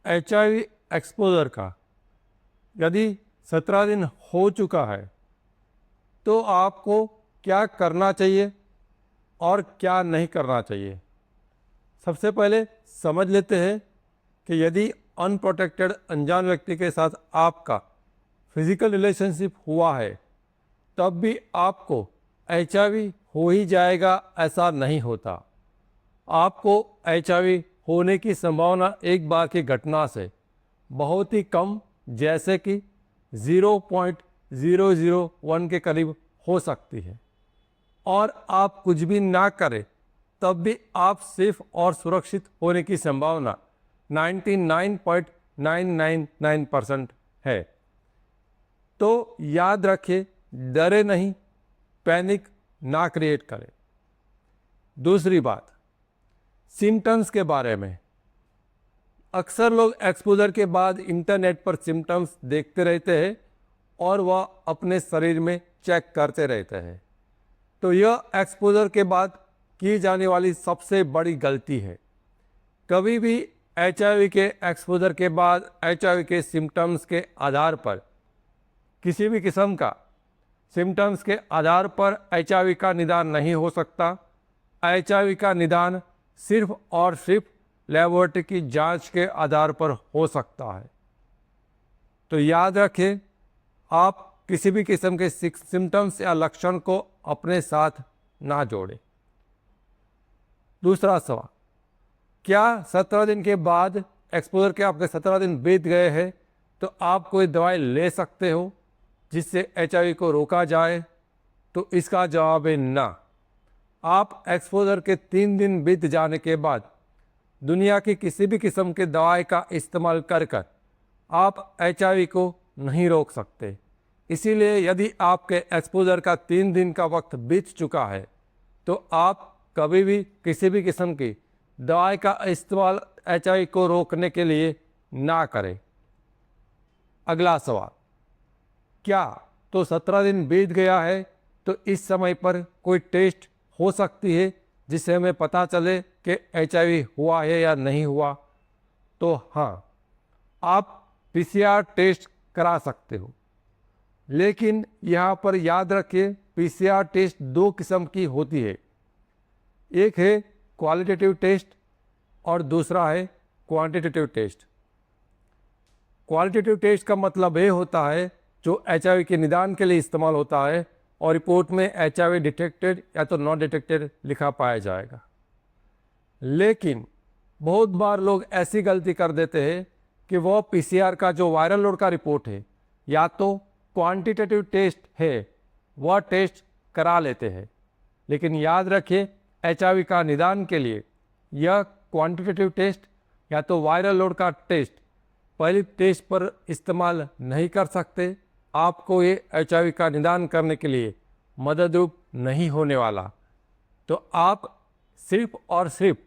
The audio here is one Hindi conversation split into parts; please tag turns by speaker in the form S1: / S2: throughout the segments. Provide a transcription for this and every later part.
S1: HIV एक्सपोजर का यदि 17 दिन हो चुका है तो आपको क्या करना चाहिए और क्या नहीं करना चाहिए। सबसे पहले समझ लेते हैं कि यदि अनप्रोटेक्टेड अनजान व्यक्ति के साथ आपका फिजिकल रिलेशनशिप हुआ है तब भी आपको HIV हो ही जाएगा ऐसा नहीं होता। आपको HIV होने की संभावना एक बार की घटना से बहुत ही कम, जैसे कि 0.001 के करीब हो सकती है। और आप कुछ भी ना करें तब भी आप सेफ और सुरक्षित होने की संभावना 99.999% है। तो याद रखें, डरे नहीं, पैनिक ना क्रिएट करें। दूसरी बात, सिम्टम्स के बारे में। अक्सर लोग एक्सपोजर के बाद इंटरनेट पर सिम्टम्स देखते रहते हैं और वह अपने शरीर में चेक करते रहते हैं। तो यह एक्सपोजर के बाद की जाने वाली सबसे बड़ी गलती है। कभी भी HIV के एक्सपोजर के बाद HIV के सिम्टम्स के आधार पर, किसी भी किस्म का सिम्टम्स के आधार पर HIV का निदान नहीं हो सकता। HIV का निदान सिर्फ और सिर्फ लेबोरेटरी की जांच के आधार पर हो सकता है। तो याद रखें, आप किसी भी किस्म के सिम्टम्स या लक्षण को अपने साथ ना जोड़ें। दूसरा सवाल, क्या 17 दिन के बाद एक्सपोजर के आपके 17 दिन बीत गए हैं तो आप कोई दवाई ले सकते हो जिससे HIV को रोका जाए? तो इसका जवाब है ना। आप एक्सपोजर के 3 दिन बीत जाने के बाद दुनिया की किसी भी किस्म के दवाई का इस्तेमाल कर आप HIV को नहीं रोक सकते। इसीलिए यदि आपके एक्सपोजर का 3 दिन का वक्त बीत चुका है तो आप कभी भी किसी भी किस्म की दवाई का इस्तेमाल HIV को रोकने के लिए ना करें। अगला सवाल, क्या तो 17 दिन बीत गया है तो इस समय पर कोई टेस्ट हो सकती है जिससे हमें पता चले कि HIV हुआ है या नहीं हुआ? तो हाँ, आप PCR टेस्ट करा सकते हो। लेकिन यहाँ पर याद रखिए, PCR टेस्ट 2 किस्म की होती है। एक है क्वालिटेटिव टेस्ट और दूसरा है क्वांटिटेटिव टेस्ट। क्वालिटेटिव टेस्ट का मतलब ये होता है जो HIV के निदान के लिए इस्तेमाल होता है और रिपोर्ट में HIV डिटेक्टेड या तो नॉट डिटेक्टेड लिखा पाया जाएगा। लेकिन बहुत बार लोग ऐसी गलती कर देते हैं कि वो PCR का जो वायरल लोड का रिपोर्ट है या तो क्वांटिटेटिव टेस्ट है, वह टेस्ट करा लेते हैं। लेकिन याद रखिए, HIV का निदान के लिए यह क्वांटिटेटिव टेस्ट या तो वायरल लोड का टेस्ट पहली टेस्ट पर इस्तेमाल नहीं कर सकते। आपको ये HIV का निदान करने के लिए मददरूप नहीं होने वाला। तो आप सिर्फ और सिर्फ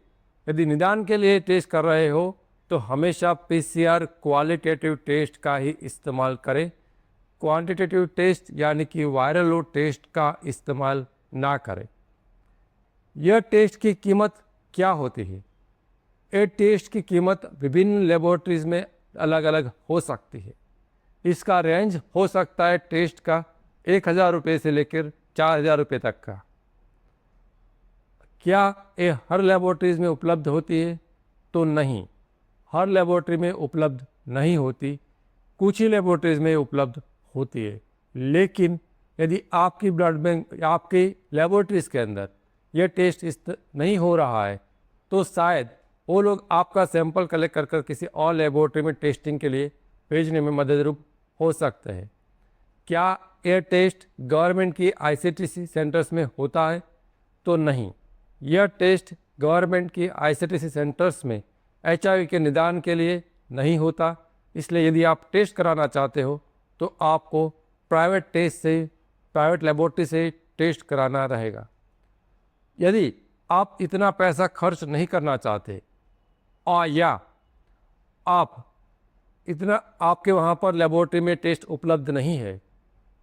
S1: यदि निदान के लिए टेस्ट कर रहे हो तो हमेशा PCR क्वालिटेटिव टेस्ट का ही इस्तेमाल करें। क्वांटिटेटिव टेस्ट यानी कि वायरल लोड टेस्ट का इस्तेमाल ना करें। यह टेस्ट की कीमत क्या होती है? ये टेस्ट की कीमत विभिन्न लेबोरेटरीज में अलग अलग हो सकती है। इसका रेंज हो सकता है टेस्ट का 1000 रुपये से लेकर 4000 रुपये तक का। क्या ये हर लेबोरेटरीज में उपलब्ध होती है? तो नहीं, हर लेबोरेटरी में उपलब्ध नहीं होती, कुछ ही लेबोरेटरीज में उपलब्ध होती है। लेकिन यदि आपकी ब्लड बैंक या आपकी लेबोरेटरीज के अंदर यह टेस्ट नहीं हो रहा है तो शायद वो लोग आपका सैंपल कलेक्ट कर किसी और लेबोरेटरी में टेस्टिंग के लिए भेजने में मददरूप हो सकते हैं। क्या यह टेस्ट गवर्नमेंट की ICTC सेंटर्स में होता है? तो नहीं, यह टेस्ट गवर्नमेंट की ICTC सेंटर्स में HIV के निदान के लिए नहीं होता। इसलिए यदि आप टेस्ट कराना चाहते हो तो आपको प्राइवेट लेबोरेटरी से टेस्ट कराना रहेगा। यदि आप इतना पैसा खर्च नहीं करना चाहते और या आपके वहाँ पर लेबोरेटरी में टेस्ट उपलब्ध नहीं है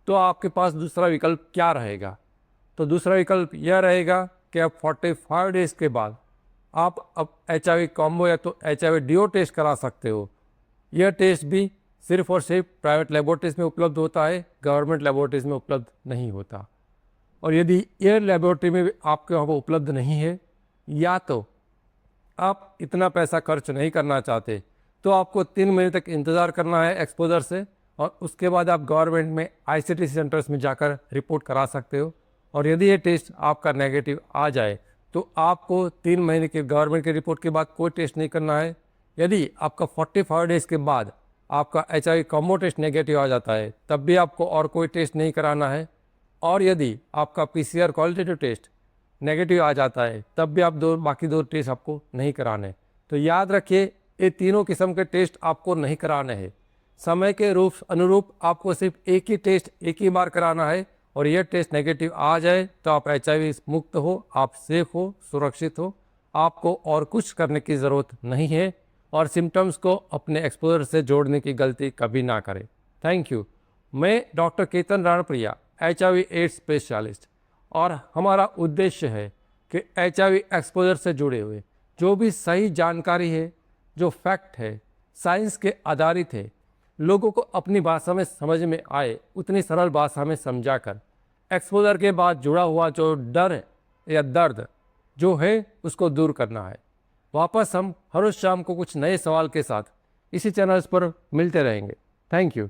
S1: तो आपके पास दूसरा विकल्प क्या रहेगा? तो दूसरा विकल्प यह रहेगा कि आप 45 डेज़ के बाद आप अब HIV कॉम्बो या तो HIV DO टेस्ट करा सकते हो यह टेस्ट भी सिर्फ और सिर्फ प्राइवेट लेबोरेटरीज में उपलब्ध होता है, गवर्नमेंट लेबोरेटरीज में उपलब्ध नहीं होता। और यदि एयर लेबोरेटरी में आपके वहाँ वो उपलब्ध नहीं है, या तो आप इतना पैसा खर्च नहीं करना चाहते, तो आपको 3 महीने तक इंतज़ार करना है एक्सपोजर से, और उसके बाद आप गवर्नमेंट में ICTC सेंटर्स में जाकर रिपोर्ट करा सकते हो। और यदि ये टेस्ट आपका नेगेटिव आ जाए तो आपको 3 महीने के गवर्नमेंट की रिपोर्ट के बाद कोई टेस्ट नहीं करना है। यदि आपका 45 डेज़ के बाद आपका HIV कॉम्बो टेस्ट नेगेटिव आ जाता है, तब भी आपको और कोई टेस्ट नहीं कराना है। और यदि आपका PCR क्वालिटेटिव टेस्ट नेगेटिव आ जाता है, तब भी आप बाकी दो टेस्ट आपको नहीं कराने। तो याद रखिए, ये तीनों किस्म के टेस्ट आपको नहीं कराने हैं। समय के अनुरूप आपको सिर्फ एक ही टेस्ट एक ही बार कराना है, और यह टेस्ट नेगेटिव आ जाए तो आप HIV मुक्त हो, आप सेफ हो, सुरक्षित हो, आपको और कुछ करने की ज़रूरत नहीं है। और सिम्टम्स को अपने एक्सपोजर से जोड़ने की गलती कभी ना करें। Thank you. मैं doctor Ketan Ranpriya, HIV AIDS specialist, और हमारा उद्देश्य है कि HIV एक्सपोजर से जुड़े हुए जो भी सही जानकारी है, जो फैक्ट है, साइंस के आधारित है, लोगों को अपनी भाषा में समझ में आए, उतनी सरल भाषा में समझाकर एक्सपोजर के बाद जुड़ा हुआ जो डर या दर्द जो है उसको दूर करना है। वापस हम हर रोज शाम को कुछ नए सवाल के साथ इसी चैनल्स पर मिलते रहेंगे। Thank you.